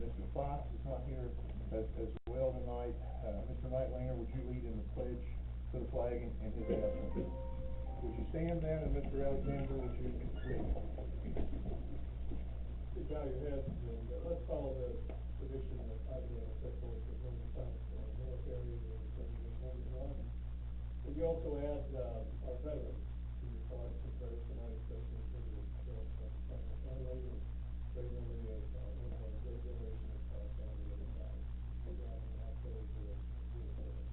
Mr. Fox is not here as well tonight. Mr. Nightlinger, would you lead in the pledge to the flag in his absence? Would you stand then, and Mr. Alexander, would you lead? Please bow your heads, and let's follow the tradition that I've set forth that when we count military, would you also add our veterans to your thoughts and prayers tonight, especially for the family and great memory of one of our great generation that passed on the other side. We'll gather and ask those who are here today.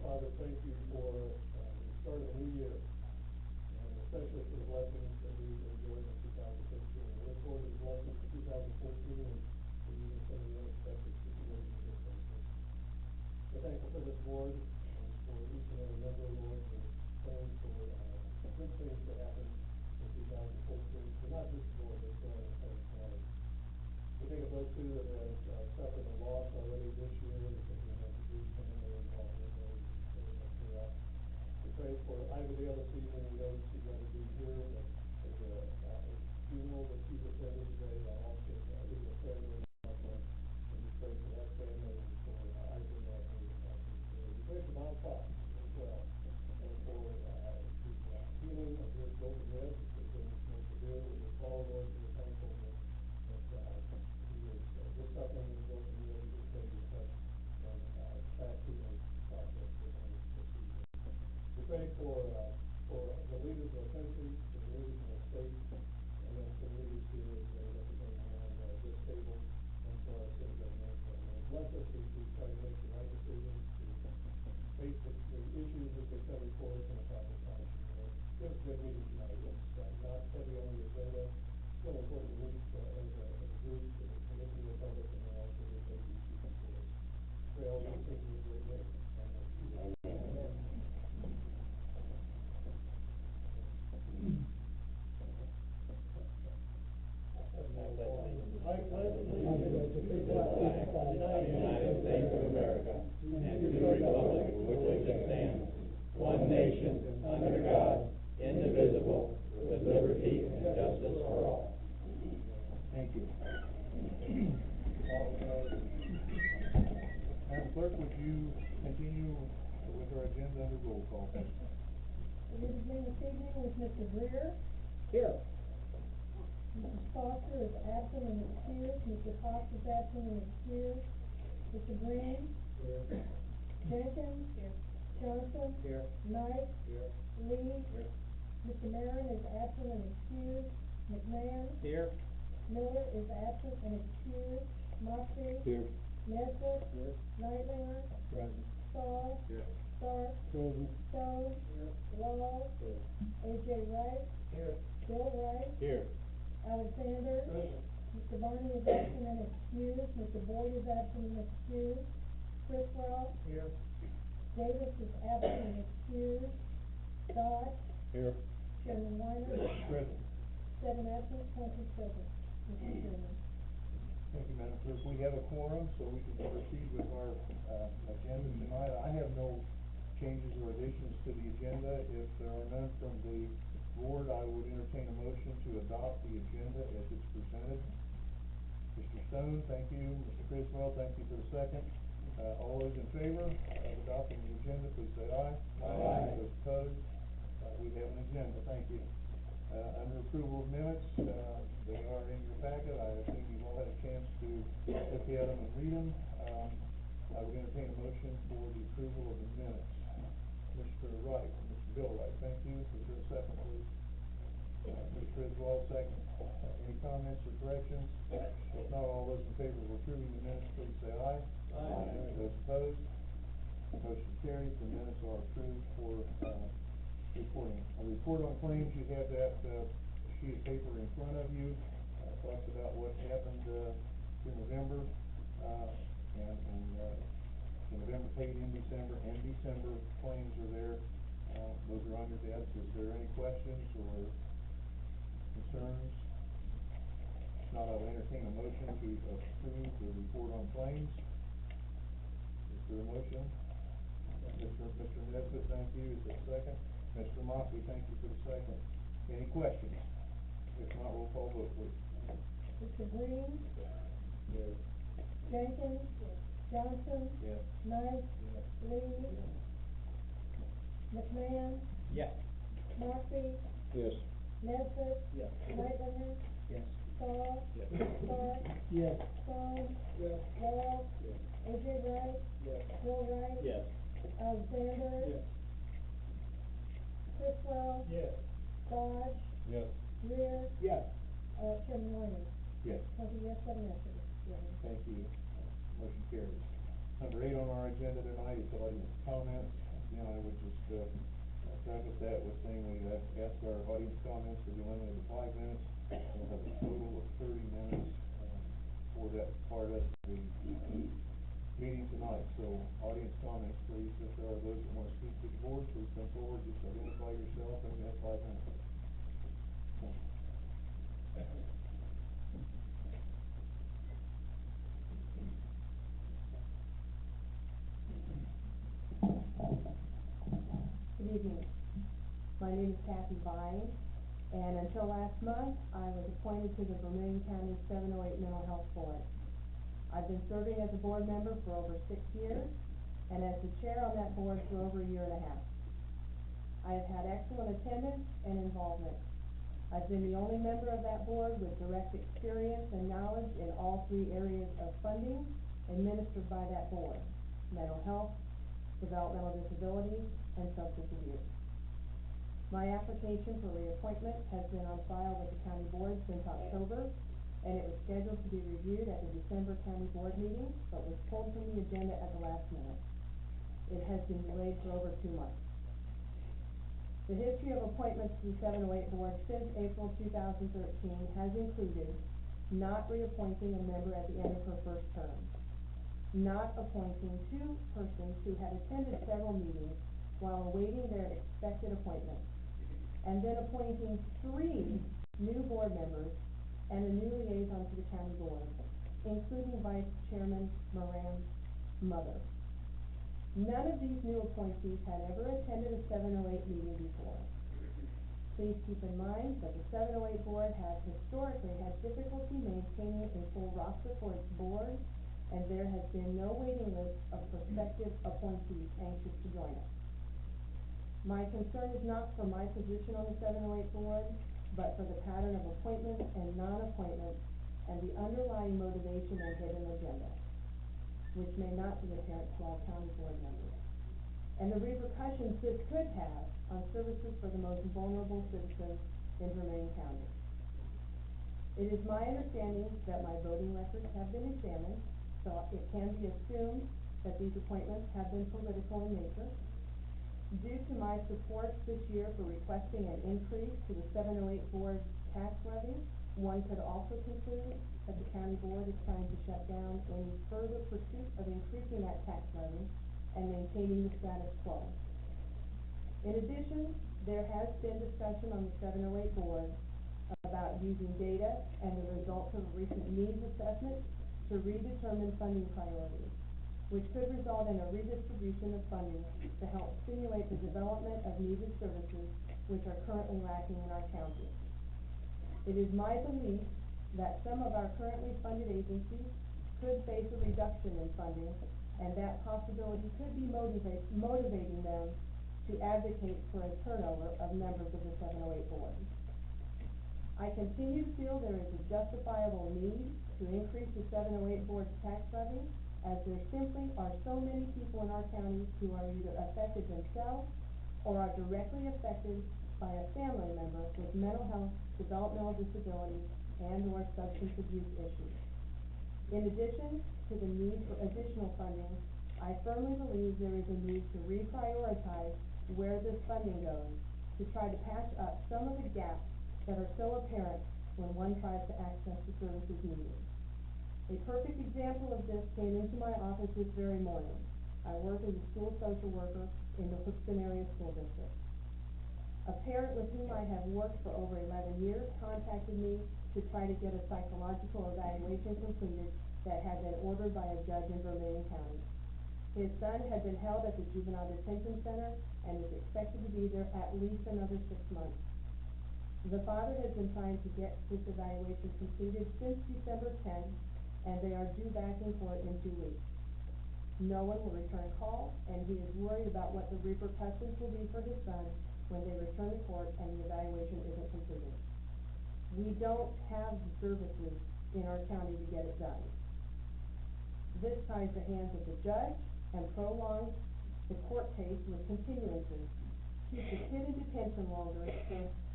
Father, thank you for the start of a new year, and especially for the blessings that we've enjoyed in 2013. We look forward to the blessings of 2014 and even some of the unexpected situations that face us. We're thankful for this board and for each and every member, Lord. We're praying for good things to happen in 2014, but not just the board, but for our entire family. We think of those two that have suffered a loss already this year, because we have the Bruce family involved in it. We pray for Ivadale this evening. We know that she's got to be here, but there's a funeral that she's attended today. I'll also leave a prayer in and we pray for that family and for Ivadale and her passing today. We pray for Bob Fox as well, and for the healing of his broken rib, which has been more severe with his fall, Lord. We're thankful that he is just suffering with a broken rib. He just getting in touch and fast healing process with him this evening. We pray for the leaders of our country, for the leaders of our state, and then for the leaders here as they represent around this table, and for our city government. Lord, bless us as we try to make the right decisions to face the issues as they come before us in a proper fashion. Lord, give us a good meeting tonight. It's not heavy on the agenda. Still important to meet as a group, to listen to the public, and then also get those issues before us. Pray all these things in your great name. Amen. Amen. I pledge allegiance to the flag of the United States of America and to the republic for which it stands, one nation, under God, indivisible, with liberty and justice for all. Thank you. Madam Clerk, would you continue with our agenda under roll call, please? We begin this evening with Mr. Greer. Here. Mrs. Foster is absent and excused. Mr. Fox is absent and excused. Mr. Green. Here. Jenkins. Here. Johnson. Here. Knight. Here. Lee. Here. Mr. Marin is absent and excused. McMahon. Here. Miller is absent and excused. Moxie. Here. Nesbitt. Here. Nightlinger. Present. Saul. Here. Stark. Present. Stone. Here. Law. Here. A.J. Wright. Here. Bill Wright. Here. Alexander. Present. Mr. Barney is absent and excused. Mr. Boyd is absent and excused. Criswell. Here. Davis is absent and excused. Dodd. Here. Chairman Weiner. Present. 7 absent, 20 present. Mr. Chairman. Thank you, Madam Clerk. We have a quorum, so we can proceed with our agenda tonight. I have no changes or additions to the agenda. If there are none from the board, I would entertain a motion to adopt the agenda as it's presented. Mr. Stone, thank you. Mr. Criswell, thank you for the second. All those in favor of adopting the agenda, please say aye. Aye. Those opposed, we have an agenda. Thank you. Under approval of minutes, they are in your packet. I assume you've all had a chance to look at them and read them. I would entertain a motion for the approval of the minutes. Mr. Wright, Mr. Bill Wright, thank you. Is there a second, please? Mr. Criswell, second. Any comments or corrections? If not, all those in favor of approving the minutes, please say aye. Aye. Those opposed? Motion carries. The minutes are approved for reporting. A report on claims, you have that sheet of paper in front of you. Talks about what happened in November, and November paid in December, and December claims are there. Those are on your desk. Is there any questions or concerns? not, I'll entertain a motion to approve the report on claims. Is there a motion? Mr. Nesbitt, thank you. Is there a second? Mr. Moxley, thank you for the second. Any questions? If not, roll call vote, please. Mr. Green? Yes. Jenkins? Yes. Johnson? Yes. Knight? Yes. Lee? McMahon? Yes. Moxley? Yes. Nesbitt? Yes. Whitehill? Yes. Stahl? Yes. Stark? Yes. Stone? Yes. Wall? Yes. A.J. Wright? Yes. Bill Wright? Yes. Alexander? Yes. Criswell? Yes. Dodge? Yes. Rear? Yes. Chairman Whiting? Yes. 20 yes, 7 absent. Thank you. Motion carries. Number 8 on our agenda tonight is audience comments. Again, I would just, preface that with saying we ask our audience comments to be limited to 5 minutes. We'll have a total of 30 minutes, for that part of the meeting tonight. So, audience comments, please. If there are those that want to speak to the board, please come forward, just identify yourself, and you have 5 minutes. Good evening. My name is Kathy Vine, and until last month, I was appointed to the Vermilion County 708 Mental Health Board. I've been serving as a board member for over 6 years, and as the chair on that board for over a year and a half. I have had excellent attendance and involvement. I've been the only member of that board with direct experience and knowledge in all 3 areas of funding administered by that board: mental health, developmental disabilities, and substance abuse. My application for reappointment has been on file with the county board since October, and it was scheduled to be reviewed at the December county board meeting, but was pulled from the agenda at the last minute. It has been delayed for over 2 months. The history of appointments to the 708 board since April 2013 has included not reappointing a member at the end of her first term, not appointing 2 persons who had attended several meetings while awaiting their expected appointment, and then appointing 3 new board members and a new liaison to the county board, including Vice Chairman Moran's mother. None of these new appointees had ever attended a 708 meeting before. Please keep in mind that the 708 board has historically had difficulty maintaining a full roster for its board, and there has been no waiting list of prospective appointees anxious to join us. My concern is not for my position on the 708 board, but for the pattern of appointments and non-appointments and the underlying motivation and hidden agenda, which may not be apparent to all county board members, and the repercussions this could have on services for the most vulnerable citizens in Vermilion County. It is my understanding that my voting records have been examined, so it can be assumed that these appointments have been political in nature. Due to my support this year for requesting an increase to the 708 board's tax levy, one could also conclude that the county board is trying to shut down any further pursuit of increasing that tax levy and maintaining the status quo. In addition, there has been discussion on the 708 board about using data and the results of a recent needs assessment to redetermine funding priorities, which could result in a redistribution of funding to help stimulate the development of needed services which are currently lacking in our county. It is my belief that some of our currently funded agencies could face a reduction in funding, and that possibility could be motivating them to advocate for a turnover of members of the 708 board. I continue to feel there is a justifiable need to increase the 708 board's tax levy, as there simply are so many people in our county who are either affected themselves or are directly affected by a family member with mental health, developmental disabilities, and/or substance abuse issues. In addition to the need for additional funding, I firmly believe there is a need to reprioritize where this funding goes to try to patch up some of the gaps that are so apparent when one tries to access the services needed. A perfect example of this came into my office this very morning. I work as a school social worker in the Hookston Area School District. A parent with whom I have worked for over 11 years contacted me to try to get a psychological evaluation completed that had been ordered by a judge in Vermilion County. His son had been held at the Juvenile Detention Center and is expected to be there at least another 6 months. The father has been trying to get this evaluation completed since December 10th, and they are due back in court in 2 weeks. No one will return calls, and he is worried about what the repercussions will be for his son when they return to court and the evaluation isn't completed. We don't have the services in our county to get it done. This ties the hands of the judge and prolongs the court case with continuances, keeps the kid in detention longer,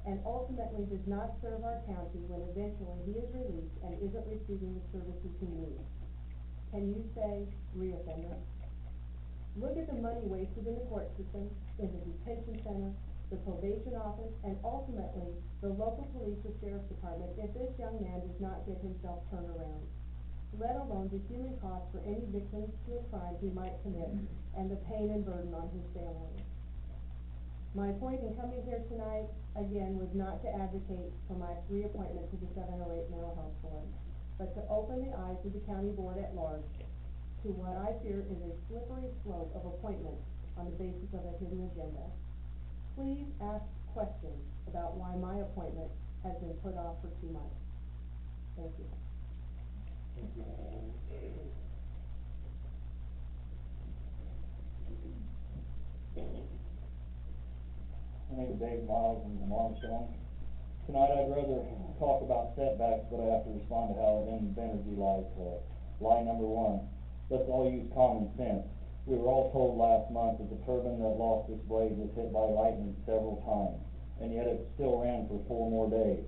and ultimately does not serve our county when eventually he is released and isn't receiving the services he needs. Can you say reoffender? Look at the money wasted in the court system, in the detention center, the probation office, and ultimately the local police or sheriff's department if this young man does not get himself turned around, let alone the human cost for any victims to a crime he might commit and the pain and burden on his family. My point in coming here tonight, again, was not to advocate for my reappointment to the 708 Mental Health Board, but to open the eyes of the county board at large to what I fear is a slippery slope of appointments on the basis of a hidden agenda. Please ask questions about why my appointment has been put off for 2 months. Thank you. Thank you. My name is Dave Miles from Armstrong. Tonight I'd rather talk about setbacks, but I have to respond to how Invenergy lies to us. Lie number one, let's all use common sense. We were all told last month that the turbine that lost its blade was hit by lightning several times, and yet it still ran for 4 more days.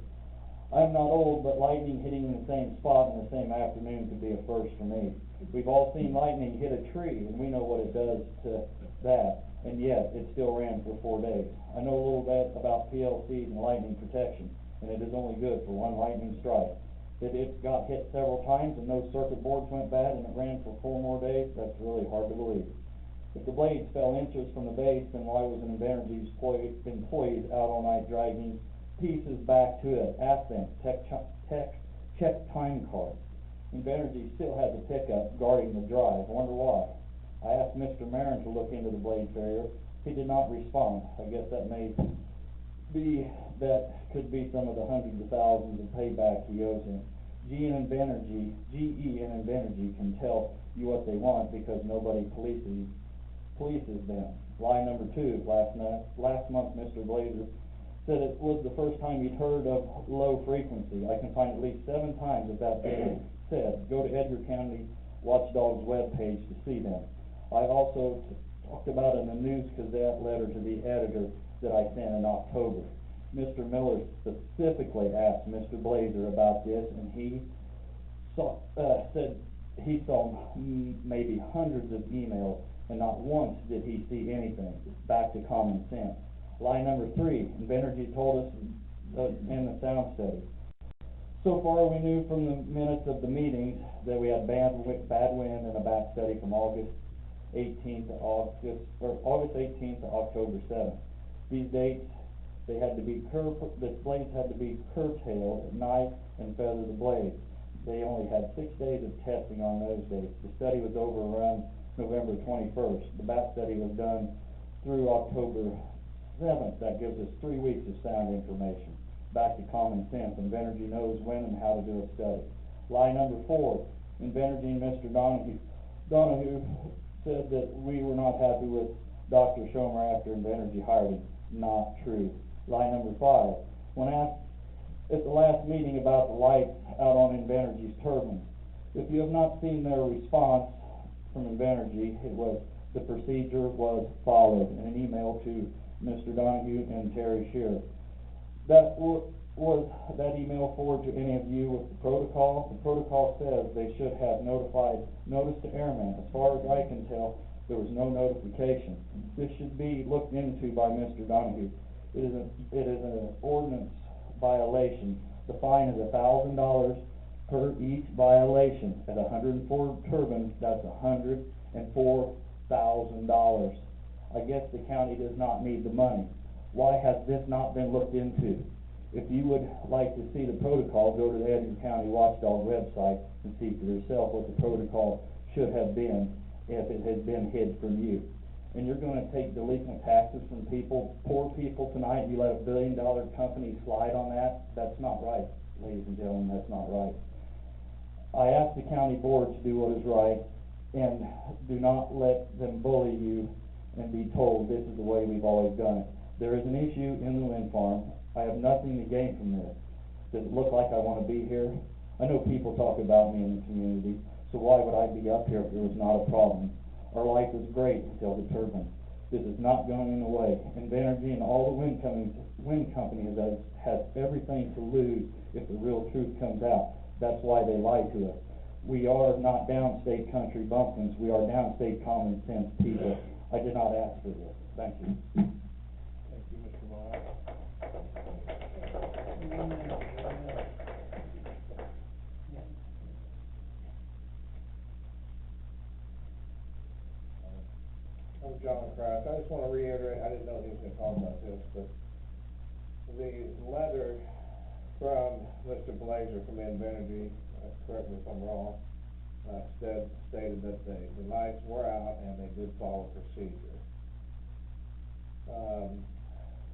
I'm not old, but lightning hitting in the same spot in the same afternoon could be a first for me. We've all seen lightning hit a tree, and we know what it does to that, and yet it still ran for 4 days. I know a little bit about PLCs and lightning protection, and it is only good for one lightning strike. That it got hit several times and those circuit boards went bad and it ran for 4 more days, that's really hard to believe. If the blades fell inches from the base, then why was an Invenergy's employees out all night dragging pieces back to it? Ask them. Check time cards. Invenergy still has a pickup guarding the drive. Wonder why. I asked Mr. Marin to look into the blade failure. He did not respond. I guess that could be some of the hundreds of thousands of payback he owes him. GE and Invenergy can tell you what they want because nobody polices them. Lie number two, last month Mr. Blazer said it was the first time he'd heard of low frequency. I can find at least 7 times that been said. Go to Edgar County Watchdog's webpage to see them. I also talked about in the News Gazette letter to the editor that I sent in October. Mr. Miller specifically asked Mr. Blazer about this, and he said he saw maybe hundreds of emails, and not once did he see anything. Back to common sense. Lie number 3, Invenergy told us in the sound study. So far, we knew from the minutes of the meetings that we had bad wind and a back study from August 18th to October 7th. These dates, the blades had to be curtailed at night and feather the blades. They only had 6 days of testing on those dates. The study was over around November 21st. The back study was done through October 7th. That gives us 3 weeks of sound information. Back to common sense. Invenergy knows when and how to do a study. Lie number 4, Invenergy and Mr. Donahue said that we were not happy with Dr. Schomer after Invenergy hired him. Not true. Lie number 5, when asked at the last meeting about the lights out on Invenergy's turbines, if you have not seen their response from Invenergy, the procedure was followed in an email to Mr. Donahue and Terry Shearer. Was that email forwarded to any of you with the protocol? The protocol says they should have notified notice to airmen. As far as I can tell, there was no notification. This should be looked into by Mr. Donahue. It is an ordinance violation. The fine is $1,000 per each violation. At 104 turbines, that's If you would like to see the protocol, go to the Edgar County Watchdog website and see for yourself what the protocol should have been if it has been hid from you. And you're gonna take delinquent taxes from people, poor people tonight, you let $1 billion company slide on that? That's not right, ladies and gentlemen, that's not right. I ask the county board to do what is right, and do not let them bully you and be told this is the way we've always done it. There is an issue in the wind farm. I have nothing to gain from this. Does it look like I want to be here? I know people talk about me in the community, so why would I be up here if there was not a problem? Our life was great until the turbine. This is not going away. Invenergy and all the wind companies has everything to lose if the real truth comes out. That's why they lie to us. We are not downstate country bumpkins. We are downstate common sense people. I did not ask for this. Thank you. Thank you, Mr. Miles. I'm John Kraft. I just want to reiterate, I didn't know he was going to talk about this, but the letter from Mr. Blazer from Invenergy, correct me if I'm wrong, stated that the lights were out and they did follow procedure.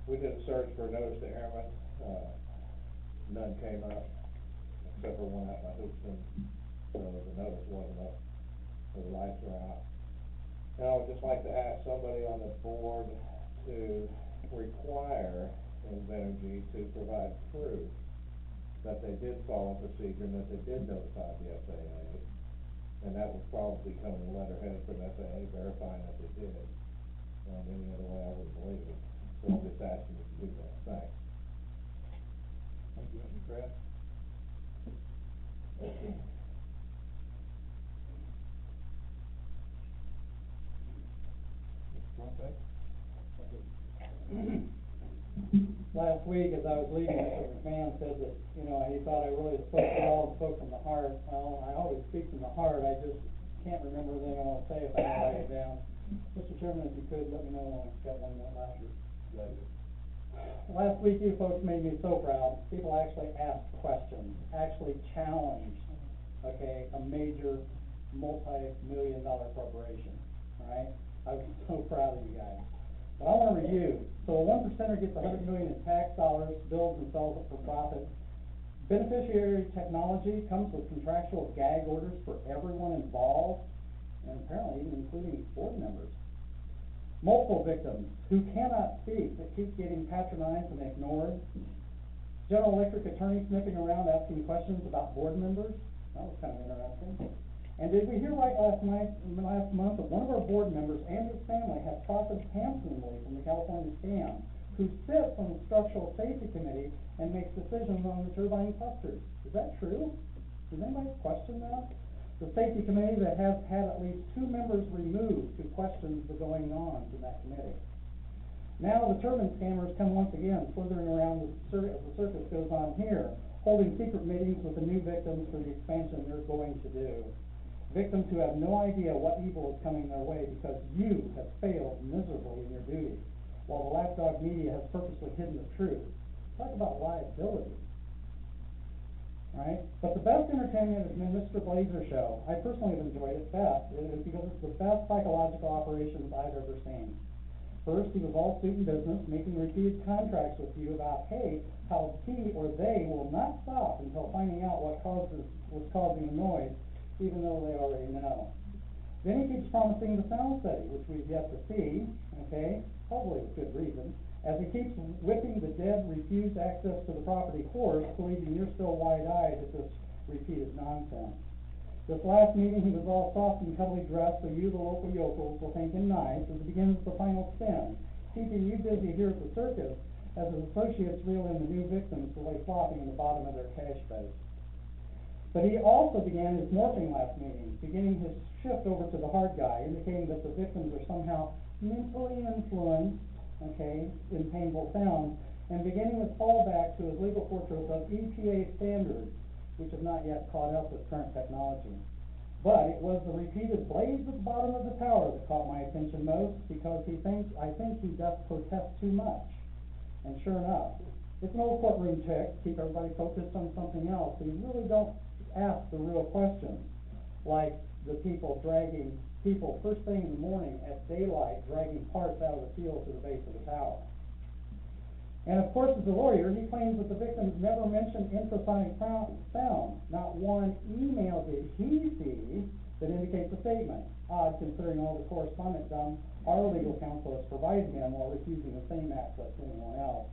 We did a search for a notice to airmen. None came up, except for one out by Houston, so the notice wasn't up, so the lights were out. And I would just like to ask somebody on the board to require Invenergy to provide proof that they did follow procedure and that they did notify the FAA. And that would probably come in the letterhead from FAA verifying that they did. And any other way I wouldn't believe it. So I'm just asking you to do that. Thanks. Thank you, Mr. Kraft. Last week, as I was leaving, Mr. McMahon said that, he thought I really spoke well and spoke from the heart. Well, I always speak from the heart. I just can't remember everything I want to say if I don't write it down. Mr. Chairman, if you could, let me know when I've got 1 minute left. Last week, you folks made me so proud. People actually asked questions, actually challenged, a major multi-million-dollar corporation, all right? I was so proud of you guys. But I want to review. So a 1%er gets $100 million in tax dollars, builds and sells it for profit. Beneficiary technology comes with contractual gag orders for everyone involved, and apparently even including board members. Multiple victims who cannot speak that keep getting patronized and ignored. General Electric attorney sniffing around asking questions about board members. That was kind of interesting. And did we hear right last month that one of our board members and his family has profited handsomely from the California scam, who sits on the structural safety committee and makes decisions on the turbine clusters? Is that true? Does anybody question that? The safety committee that has had at least 2 members removed who questions the going on in that committee. Now the turbine scammers come once again slithering around as the circus goes on here, holding secret meetings with the new victims for the expansion they're going to do. Victims who have no idea what evil is coming their way because you have failed miserably in your duty, while the lapdog media has purposely hidden the truth. Talk about liability. Right? But the best entertainment has been Mr. Blazer's show. I personally have enjoyed it best. It is because it's the best psychological operations I've ever seen. First, he was all suit and business, making repeated contracts with you about, hey, how he or they will not stop until finding out what was causing the noise, even though they already know. Then he keeps promising the sound study, which we've yet to see, hopefully with good reason, as he keeps whipping the dead, refused access to the property horse, believing you're still wide-eyed at this repeated nonsense. This last meeting, he was all soft and cuddly dressed, so you, the local yokels, will think him nice, as it begins the final spin, keeping you busy here at the circus, as his associates reel in the new victims to lay flopping in the bottom of their cash base. But he also began his morphing last meeting, beginning his shift over to the hard guy, indicating that the victims are somehow mentally influenced, in painful sounds, and beginning his fallback to his legal fortress of EPA standards, which have not yet caught up with current technology. But it was the repeated blaze at the bottom of the tower that caught my attention most, because I think he does protest too much. And sure enough, It's an old courtroom trick, to keep everybody focused on something else, so you really don't ask the real questions, like the people first thing in the morning at daylight, dragging parts out of the field to the base of the tower. And of course, as a lawyer, he claims that the victims never mentioned infrasonic sound. Not one email did he see that indicates a statement. Odd, considering all the correspondence our legal counsel has provided him while refusing the same access to anyone else.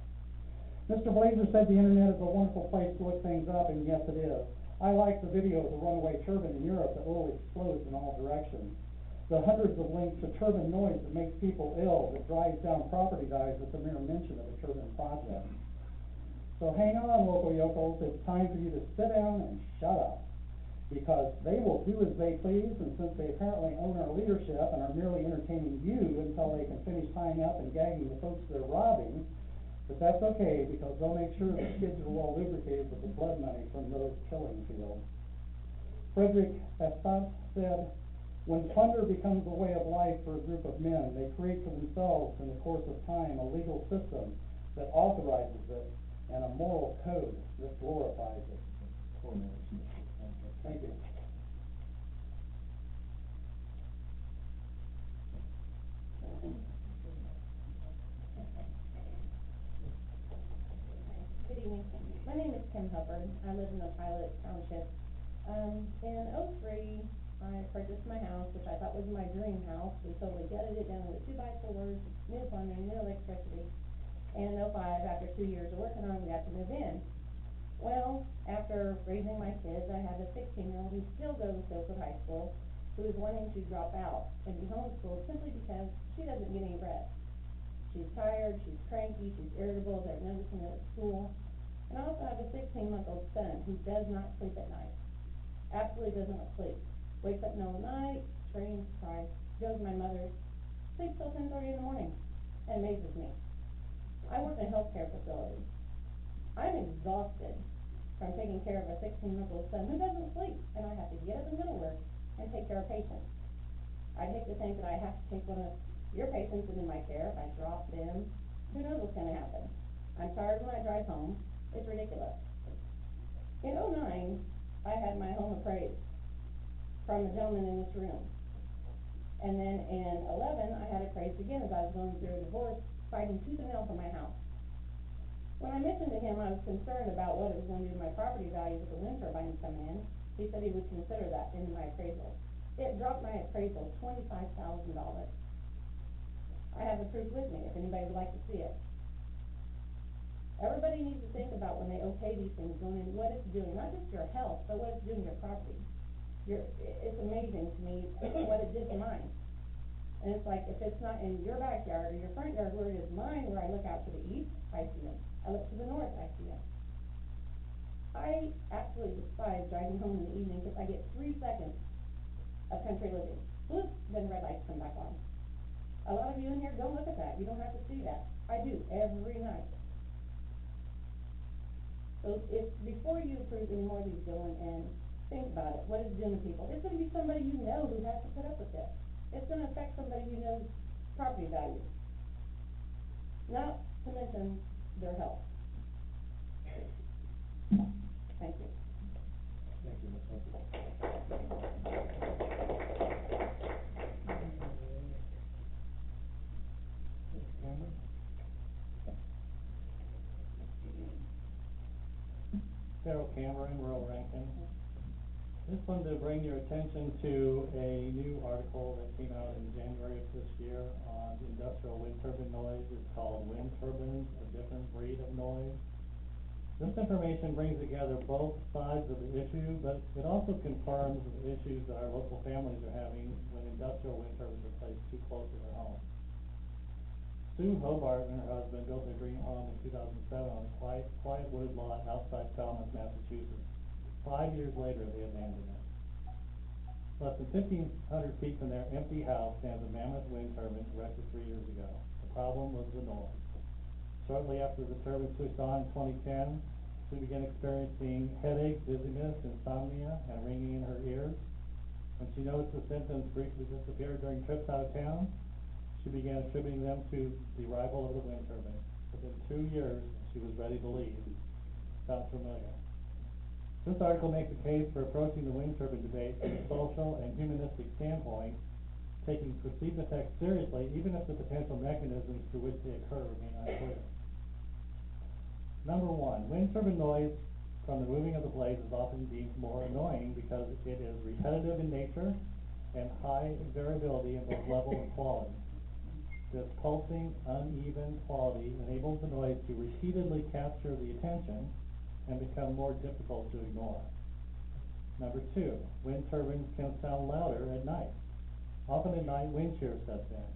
Mr. Blazer said the internet is a wonderful place to look things up, and yes, it is. I like the video of the runaway turbine in Europe that literally explodes in all directions. The hundreds of links to turbine noise that makes people ill, that drives down property values at the mere mention of a turbine project. So hang on, local yokels, it's time for you to sit down and shut up. Because they will do as they please, and since they apparently own our leadership and are merely entertaining you until they can finish tying up and gagging the folks they're robbing, but that's okay, because they'll make sure the skids are well lubricated with the blood money from those killing fields. Frederick Estes said, when plunder becomes a way of life for a group of men, they create for themselves in the course of time a legal system that authorizes it and a moral code that glorifies it. 4 minutes. Thank you. Good evening. My name is Kim Hubbard. I live in the Pilot Township. In '03, I purchased my house, which I thought was my dream house. We totally gutted it down into 2x4s, new plumbing, new electricity. And in '05, after 2 years of working on it, we got to move in. Well, after raising my kids, I have a 16-year-old who still goes to High School, who is wanting to drop out and be homeschooled simply because she doesn't get any rest. She's tired, she's cranky, she's irritable, as I've noticed in her at school. And I also have a 16-month-old son who does not sleep at night. Absolutely does not sleep. Wakes up in the middle of the night, screams, cries, goes to my mother's, sleeps till 10:30 in the morning, and amazes me. I work in a healthcare facility. I'm exhausted from taking care of a 16-month-old son who doesn't sleep, and I have to get up and go to work and take care of patients. I'd hate to think that I have to take one of your patients into my care. If I drop them, who knows what's going to happen. I'm tired when I drive home. It's ridiculous. In '09, I had my home appraised from a gentleman in this room. And then in '11, I had it appraised again as I was going through a divorce, fighting tooth and nail for my house. When I mentioned to him I was concerned about what it was going to do to my property value with the wind turbines coming in, he said he would consider that in my appraisal. It dropped my appraisal $25,000. I have the proof with me if anybody would like to see it. Everybody needs to think about when they okay these things going in, what it's doing, not just your health, but what it's doing to your property. It's amazing to me what it did to mine. And it's like, if it's not in your backyard or your front yard where it is mine, where I look out to the east, I see them. I look to the north, I see them. I absolutely despise driving home in the evening because I get 3 seconds of country living. Bloop, then red lights come back on. A lot of you in here don't look at that. You don't have to see that. I do, every night. So if, before you approve any more of these going in, think about it. What is it doing to people? It's going to be somebody you know who has to put up with this. It's going to affect somebody you know's property value. Not to mention their health. Thank you. Thank you, Ms. Hubbard. Mr. Cameron? Darrell Cameron, rural Rankin. Just wanted to bring your attention to a new article that came out in January of this year on industrial wind turbine noise. It's called Wind Turbines, a Different Breed of Noise. This information brings together both sides of the issue, but it also confirms the issues that our local families are having when industrial wind turbines are placed too close to their home. Sue Hobart and her husband built their dream home in 2007 on a quiet wooded lot outside Falmouth, Massachusetts. 5 years later, they abandoned it. Less than 1,500 feet from their empty house stands a mammoth wind turbine erected 3 years ago. The problem was the noise. Shortly after the turbine switched on in 2010, Sue began experiencing headache, dizziness, insomnia, and ringing in her ears. When she noticed the symptoms briefly disappeared during trips out of town, she began attributing them to the arrival of the wind turbine. Within 2 years, she she was ready to leave. Sounds familiar? This article makes a case for approaching the wind turbine debate from a social and humanistic standpoint, taking perceived effects seriously, even if the potential mechanisms through which they occur remain unclear. Number one, wind turbine noise from the moving of the blades is often deemed more annoying because it is repetitive in nature and high variability in both level and quality. This pulsing, uneven quality enables the noise to repeatedly capture the attention and become more difficult to ignore. Number two, wind turbines can sound louder at night. Often at night, wind shear sets in.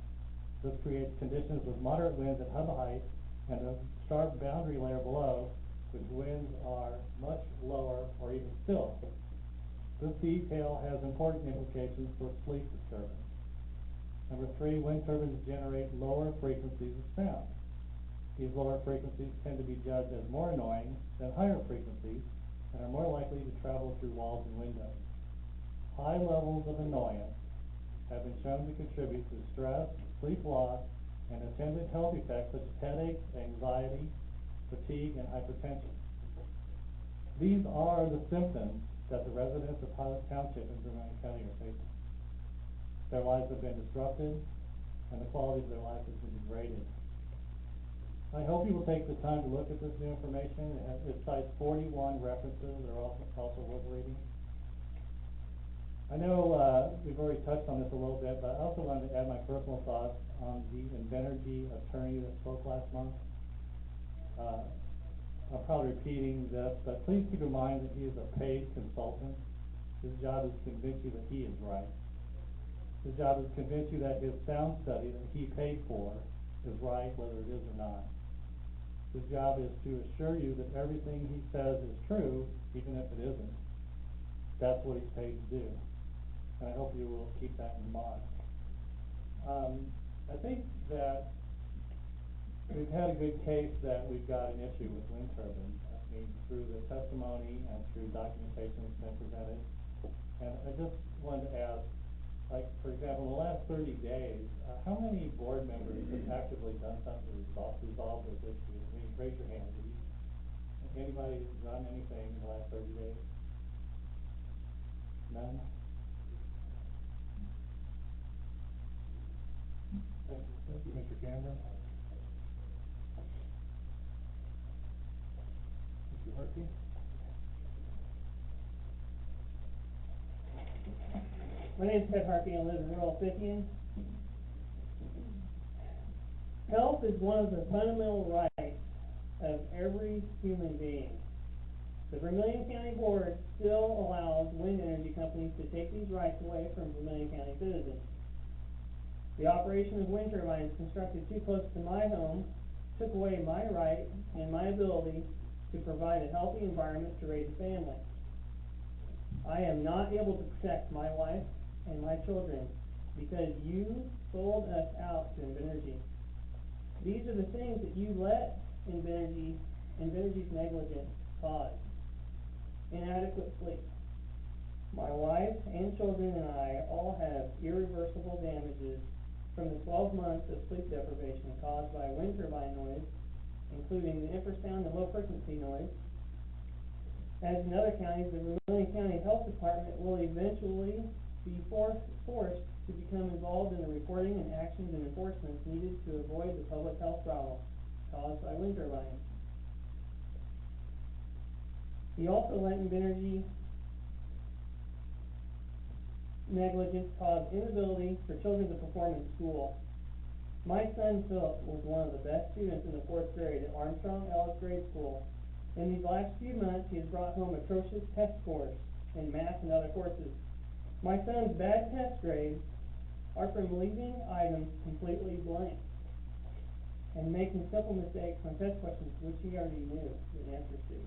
This creates conditions with moderate winds at hub height and a sharp boundary layer below, which winds are much lower or even still. This detail has important implications for sleep disturbance. Number three, wind turbines generate lower frequencies of sound. These lower frequencies tend to be judged as more annoying than higher frequencies and are more likely to travel through walls and windows. High levels of annoyance have been shown to contribute to stress, sleep loss, and attendant health effects such as headaches, anxiety, fatigue, and hypertension. These are the symptoms that the residents of Pilot Township in Vermilion County are facing. Their lives have been disrupted, and the quality of their life has been degraded. I hope you will take the time to look at this new information. It cites 41 references that are also worth reading. I know we've already touched on this a little bit, but I also wanted to add my personal thoughts on the Invenergy attorney that spoke last month. I'm probably repeating this, but please keep in mind that he is a paid consultant. His job is to convince you that he is right. His job is to convince you that his sound study that he paid for is right, whether it is or not. His job is to assure you that everything he says is true, even if it isn't. That's what he's paid to do. And I hope you will keep that in mind. I think that we've had a good case that we've got an issue with wind turbines. I mean, through the testimony and through documentation that's been presented. And I just wanted to ask, like, for example, in the last 30 days, how many board members have actively done something to resolve this issue? I mean, raise your hand. Have anybody done anything in the last 30 days? None? Thank you, Mr. Cameron. Mr. Harkey? My name is Ted Harkey. I live in rural Fithian. Health is one of the fundamental rights of every human being. The Vermilion County Board still allows wind energy companies to take these rights away from Vermilion County citizens. The operation of wind turbines constructed too close to my home took away my right and my ability to provide a healthy environment to raise a family. I am not able to protect my wife and my children because you sold us out to Invenergy. These are the things that you let Invenergy's negligence cause. Inadequate sleep. My wife and children and I all have irreversible damages from the 12 months of sleep deprivation caused by wind turbine noise, including the infrasound and low frequency noise. As in other counties, the Vermilion County Health Department will eventually be forced to become involved in the reporting and actions and enforcements needed to avoid the public health problems caused by wind turbines. He also let Invenergy negligence cause inability for children to perform in school. My son Philip was one of the best students in the 4th grade at Armstrong Ellis Grade School. In these last few months, he has brought home atrocious test scores in math and other courses. My son's bad test grades are from leaving items completely blank and making simple mistakes on test questions which he already knew the answers to.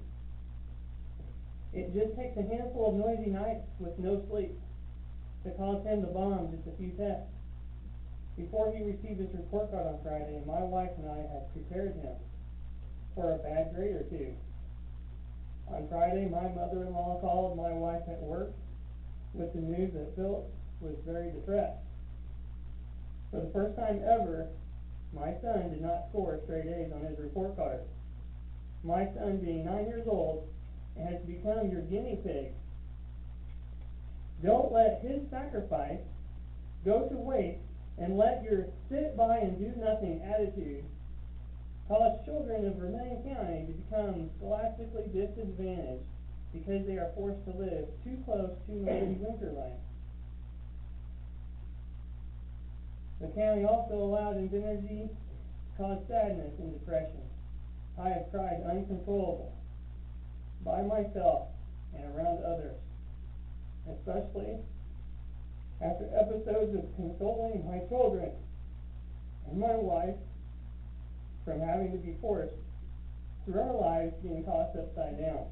It just takes a handful of noisy nights with no sleep to cause him to bomb just a few tests. Before he received his report card on Friday, my wife and I had prepared him for a bad grade or two. On Friday, my mother-in-law called my wife at work with the news that Philip was very depressed. For the first time ever, my son did not score straight A's on his report card. my son being 9 years old, has become your guinea pig. Don't let his sacrifice go to waste and let your sit by and do nothing attitude cause children of Vermilion County to become scholastically disadvantaged because they are forced to live too close to the Ridge Wind Turbine. The county also allowed Invenergy to cause sadness and depression. I have cried uncontrollable by myself and around others, especially after episodes of consoling my children and my wife from having to be forced through our lives being tossed upside down.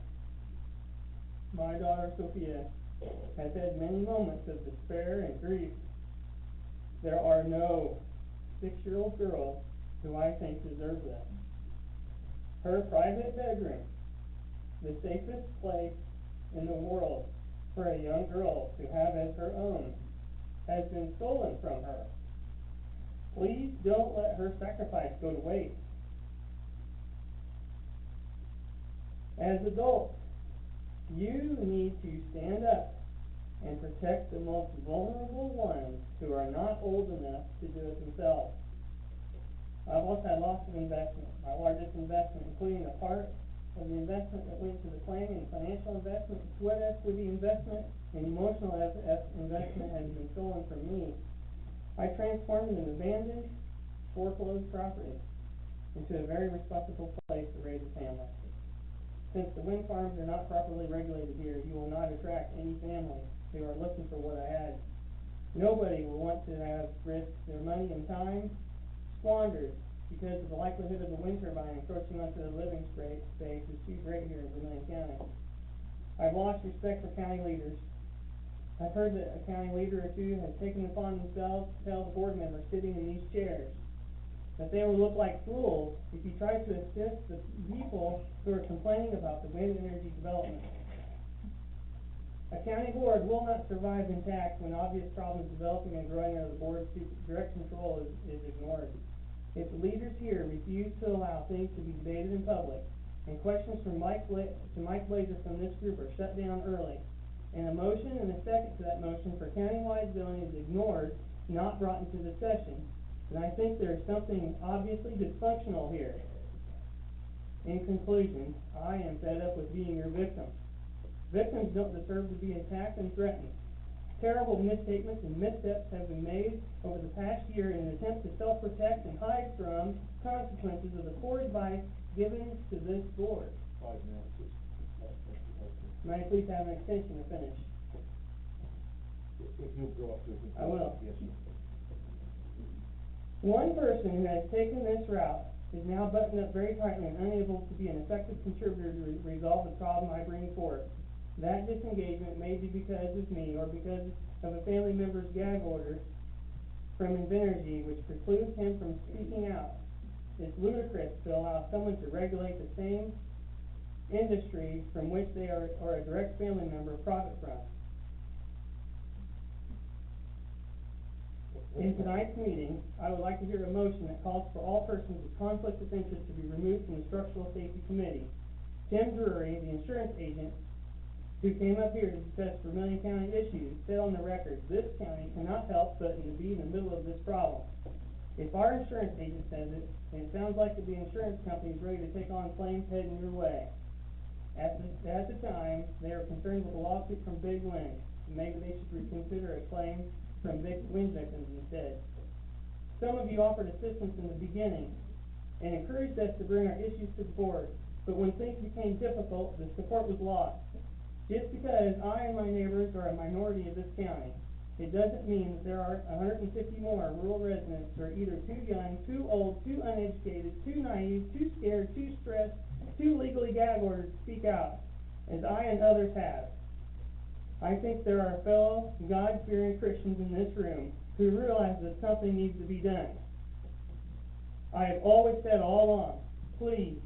My daughter Sophia has had many moments of despair and grief. There are no 6-year-old girls who I think deserve this. Her private bedroom, the safest place in the world for a young girl to have as her own, has been stolen from her. Please don't let her sacrifice go to waste. As adults, you need to stand up and protect the most vulnerable ones who are not old enough to do it themselves. I've also had lots of investment. My largest investment, including a part of the investment that went to the planning and financial investment, sweat equity investment, and emotional investment has been stolen from me. I transformed an abandoned, foreclosed property into a very responsible place to raise a family. Since the wind farms are not properly regulated here, you will not attract any families who are looking for what I had. Nobody will want to have risked their money and time squandered because of the likelihood of the wind turbine encroaching onto the living space is too great here in Vermilion County. I've lost respect for county leaders. I've heard that a county leader or two has taken it upon themselves to tell the board members sitting in these chairs that they will look like fools if you try to assist the people who are complaining about the wind energy development. A county board will not survive intact when obvious problems developing and growing under the board's direct control is ignored. If the leaders here refuse to allow things to be debated in public, and questions from Mike Blazer from this group are shut down early, and a motion and a second to that motion for countywide zoning is ignored, not brought into the session, then I think there is something obviously dysfunctional here. In conclusion, I am fed up with being your victim. Victims don't deserve to be attacked and threatened. Terrible misstatements and missteps have been made over the past year in an attempt to self-protect and hide from consequences of the poor advice given to this board. 5 minutes. May I please have an extension to finish? If you'll go up to the. I will. Yes, sir. One person who has taken this route is now buttoned up very tightly and unable to be an effective contributor to resolve the problem I bring forth. That disengagement may be because of me or because of a family member's gag order from Invenergy, which precludes him from speaking out. It's ludicrous to allow someone to regulate the same industry from which they are a direct family member profit from. In tonight's meeting, I would like to hear a motion that calls for all persons with conflicts of interest to be removed from the Structural Safety Committee. Tim Drury, the insurance agent, who came up here to discuss Vermilion County issues, said on the record, this county cannot help but to be in the middle of this problem. If our insurance agent says it, then it sounds like the insurance company is ready to take on claims heading your way. At the time, they are concerned with a lawsuit from Big Wind. Maybe they should reconsider a claim from wind victims instead. Some of you offered assistance in the beginning and encouraged us to bring our issues to the board, but when things became difficult, the support was lost. Just because I and my neighbors are a minority of this county, it doesn't mean that there aren't 150 more rural residents who are either too young, too old, too uneducated, too naive, too scared, too stressed, too legally gag ordered to speak out, as I and others have. I think there are fellow God-fearing Christians in this room who realize that something needs to be done. I have always said all along, please,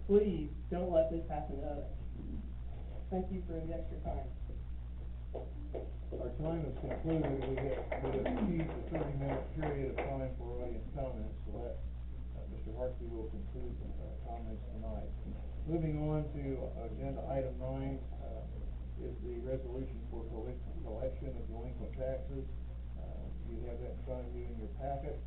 please don't let this happen to others. Thank you for the extra time. Our time is concluded. We have achieved the 30-minute period of time for audience comments, so that Mr. Hartley will conclude comments tonight. Moving on to agenda item 9, is the resolution for collection of delinquent taxes. You have that in front of you in your packet.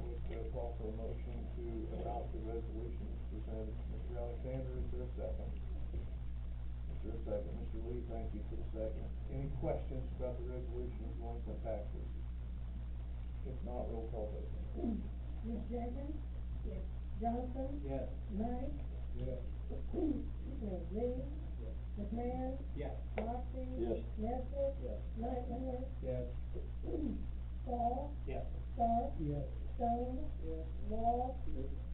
Would call for a motion to adopt the resolution as presented. Mr. Alexander, is there a second? Is there a second? Mr. Lee, thank you for the second. Any questions about the resolution of delinquent taxes? If not, roll call vote. Ms. Jenkins? Yes. Johnson? Yes. Knight? Yes. Excuse me, Lee? Yes. McMahon? Yes. Foxy? Yes. Nestor? Yes. Knightmeyer? Yes. Paul? Yes. Stark? Yes. Stone? Yes. Wall?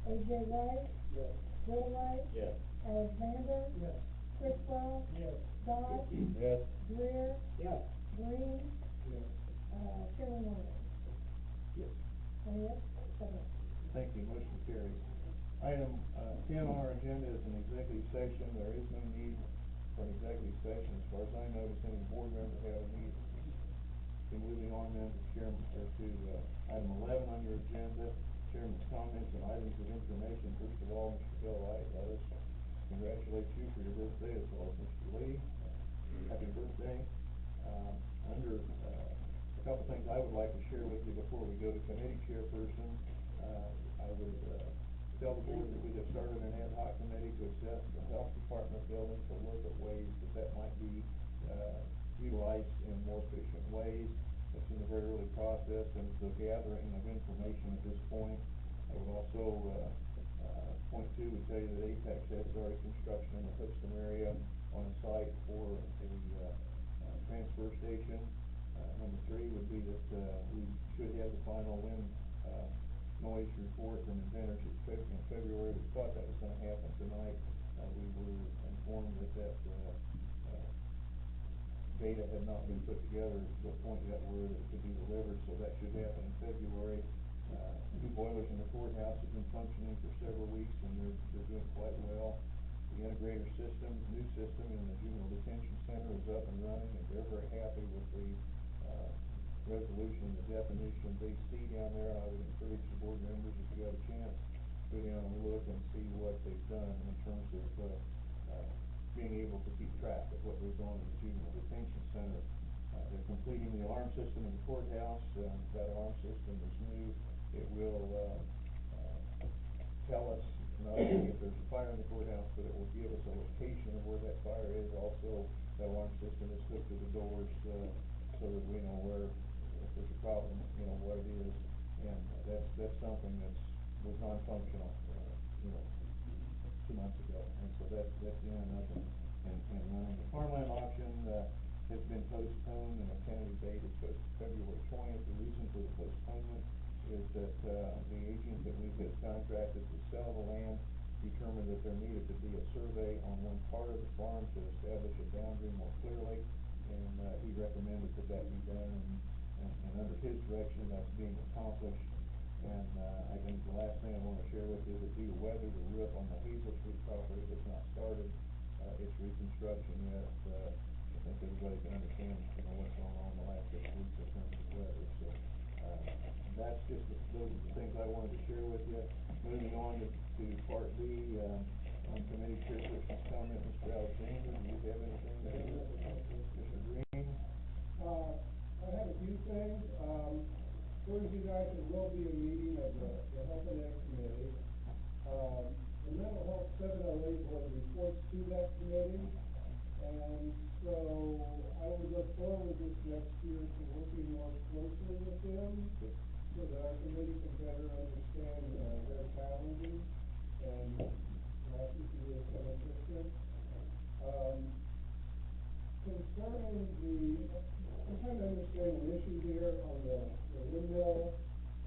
A.J. Wright? Yes. Bill Wright? Yes. Alexander? Yes. Christwell? Yes. Dodd? Yes. Greer? Yes. Green? Yes. Chairman Warner? Yes. Yes, 7. Thank you, motion carries. Item 10 on our agenda is an executive session. There is no need for an executive session as far as I know. Does any board member have a need? Okay, moving on then to Chairman, or to item 11 on your agenda, Chairman's comments and items of information. First of all, Mr. Bill Wright, let us congratulate you for your birthday as well as Mr. Lee. Happy birthday. Under a couple things I would like to share with you before we go to committee chairperson. I would tell the board that we have started an ad hoc committee to assess the health department building to look at ways that might be utilized in more efficient ways. It's in the very early process and the gathering of information at this point. I would also point two would tell you that Apex has started construction in the Houston area on a site for a transfer station. Number 3 would be that we should have the final wind noise report from Invenergy in February. We thought that was going to happen tonight. We were informed that data had not been put together to a point yet where it could be delivered, so that should happen in February. 2 boilers in the courthouse have been functioning for several weeks and they're doing quite well. The integrator system, new system in the juvenile detention center is up and running, and they're very happy with the resolution, the definition they see down there. I would encourage the board members, if you have a chance, go down and look and see what they've done in terms of being able to keep track of what goes on in the juvenile detention center. They're completing the alarm system in the courthouse. That alarm system is new. It will tell us not only if there's a fire in the courthouse, but it will give us a location of where that fire is. Also, that alarm system is hooked to the doors so that we know where, if there's a problem, what it is. And that's something was non-functional, 2 months ago. And so that's in and up and running. The farmland auction has been postponed, and a tentative date is supposed to February 20th. The reason for the postponement is that the agent that we had contracted to sell the land determined that there needed to be a survey on one part of the farm to establish a boundary more clearly, and he recommended that be done, and under his direction that's being accomplished. And I think the last thing I want to share with you is that due to weather, the roof on the Hazel Street property has not started its reconstruction yet. I think everybody can understand what's going on in the last 6 weeks in terms of weather. So that's just those are the things I wanted to share with you. Moving on to part B, on committee chairperson's comment, Mr. Alexander, do you have anything to add? Mr. Green? I have a few things. Thursday night, there will be a meeting of the Health and Ed Committee. The Mental Health 708 Board reports to that committee, and so I would look forward this next year to working more closely with them so that our committee can better understand their challenges and perhaps we can be of some assistance. Concerning I'm trying to understand an issue here on the windmill,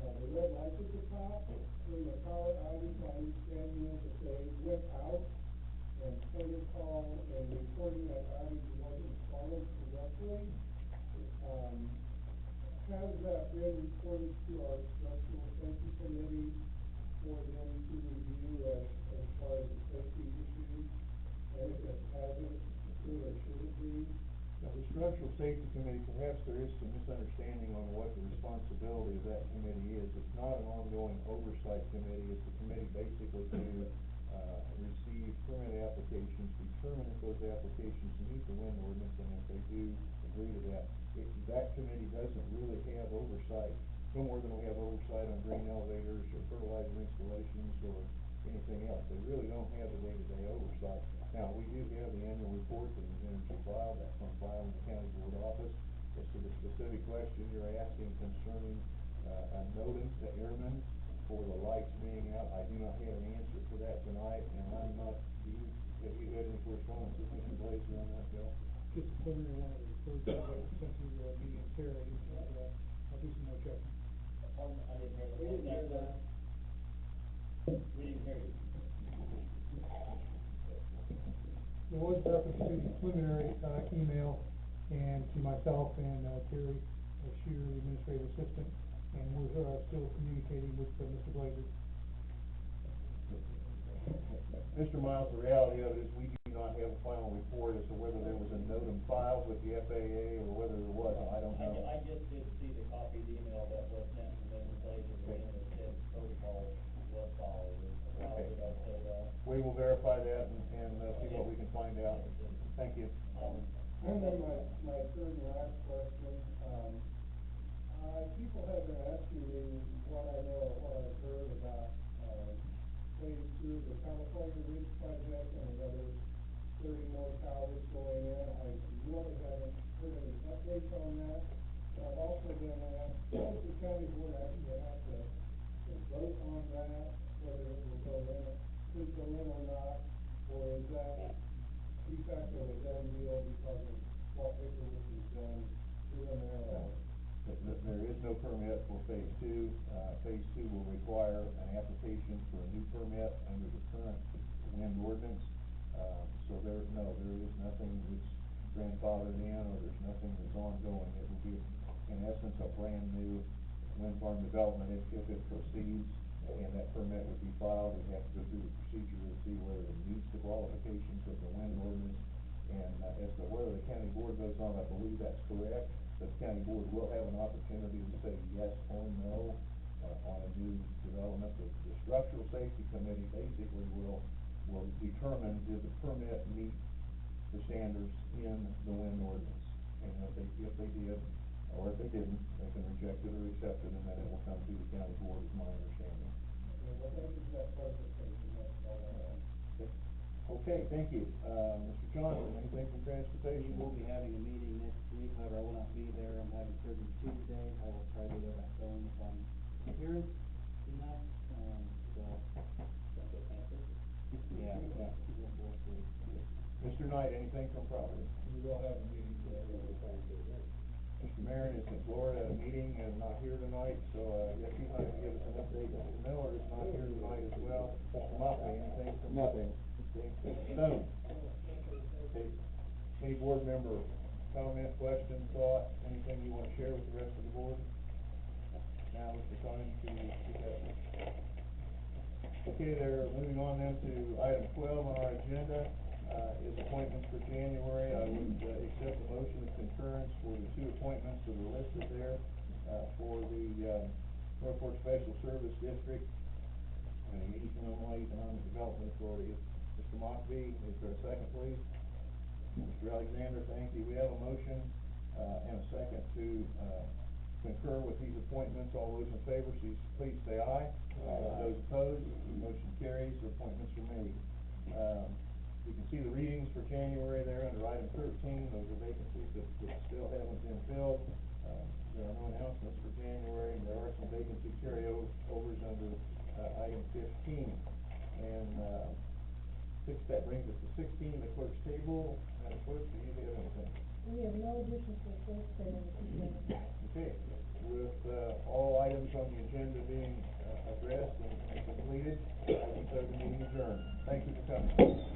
the red lights at the top. During the power outage, my understanding is that they went out and Plater Call in reporting that outage wasn't followed correctly. Has that been reported to our structural safety committee for them to review as far as the safety issues? And if it hasn't, could or should it be? Now, the structural safety committee, perhaps there is some misunderstanding on what the responsibility of that committee is. It's not an ongoing oversight committee. It's a committee basically to receive permit applications, determine if those applications meet the wind ordinance, and if they do, agree to that. That committee doesn't really have oversight, no more than we have oversight on grain elevators or fertilizer installations or anything else. They really don't have the day-to-day oversight. Now, we do have the annual report that Invenergy filed, that's on file in the county board office. As to the specific question you're asking concerning, a NOTAM to airmen for the lights being out, I do not have an answer for that tonight, and I'm not, have you had any correspondence with Mr. Blazer on that, Bill? Just a preliminary one that was referred to, but since we were meeting with Terry, I'll do some more checking. I didn't hear that. We didn't hear that. We didn't hear you. There was reference to the preliminary, email, and to myself and, Terry Shearer, the administrative assistant, and we're, still communicating with, Mr. Blazer. Mr. Miles, the reality of it is we do not have a final report as to whether there was a NOTAM filed with the FAA or whether there wasn't. I don't know. I just did see the copy of the email that was sent from Mr. Blazer, and it said protocol was followed. Okay. Did I say that? We will verify that and see what we can find out. Thank you. And then my third and last question, people have been asking me what I know, what I've heard about, phase 2 of the California Ridge project, and that there's 30 more towers going in. I really haven't heard any updates on that. I've also been asked, does the county board actually have to vote on that, whether it will go in, could go in or not, or is that de facto a done deal because of what paperwork is done preliminarily? There is no permit for phase 2. Phase 2 will require an application for a new permit under the current wind ordinance. So there is nothing that's grandfathered in, or there's nothing that's ongoing. It will be, in essence, a brand new wind farm development if it proceeds, and that permit would be filed. We'd have to go through the procedure to see whether it meets the qualifications of the wind ordinance. And as to whether the county board goes on, I believe that's correct. But the county board will have an opportunity to say yes or no on a new development. The structural safety committee basically will determine, did the permit meet the standards in the wind ordinance? And if they did, or if they didn't, they can reject it or accept it, and then it will come to the county board, is my understanding. Okay, well, thank you for that clarification, that's all I have. Okay, thank you. Mr. Johnson, anything from transportation? We will be having a meeting next week, however, I will not be there. I'm having surgery Tuesday. I will try to get back going if I'm coherent enough, so that's it, thanks, sir. Yeah. We'll see. Mr. Knight, anything from property? We will have a meeting today. Mr. Marin is in Florida at a meeting and not here tonight, so, yes, he's not gonna give us an update. Mr. Miller is not here tonight as well. Mr. Motley, anything from? Nothing. Okay, Mr. Stone? Okay, any board member comment, question, thought, anything you wanna share with the rest of the board? Now is the time to speak up. Okay, they're moving on then to item 12 on our agenda. Is appointments for January. I would accept the motion of concurrence for the 2 appointments that are listed there for the North Fork Special Service District and the East Illinois Economic Development Authority. Mr. Mockbee, is there a second, please? Mr. Alexander, thank you. We have a motion and a second to concur with these appointments. All those in favor, please say aye. Those opposed, motion carries. The appointments are made. You can see the readings for January there under item 13. Those are vacancies that still haven't been filled. There are no announcements for January, and there are some vacancy carryovers under item 15. And that brings us to 16, the clerk's table. Madam Clerk, do you have anything? We have no additions to the clerk's table, Mr. Chairman. Okay, with all items on the agenda being addressed and completed, I declare the meeting adjourned. Thank you for coming.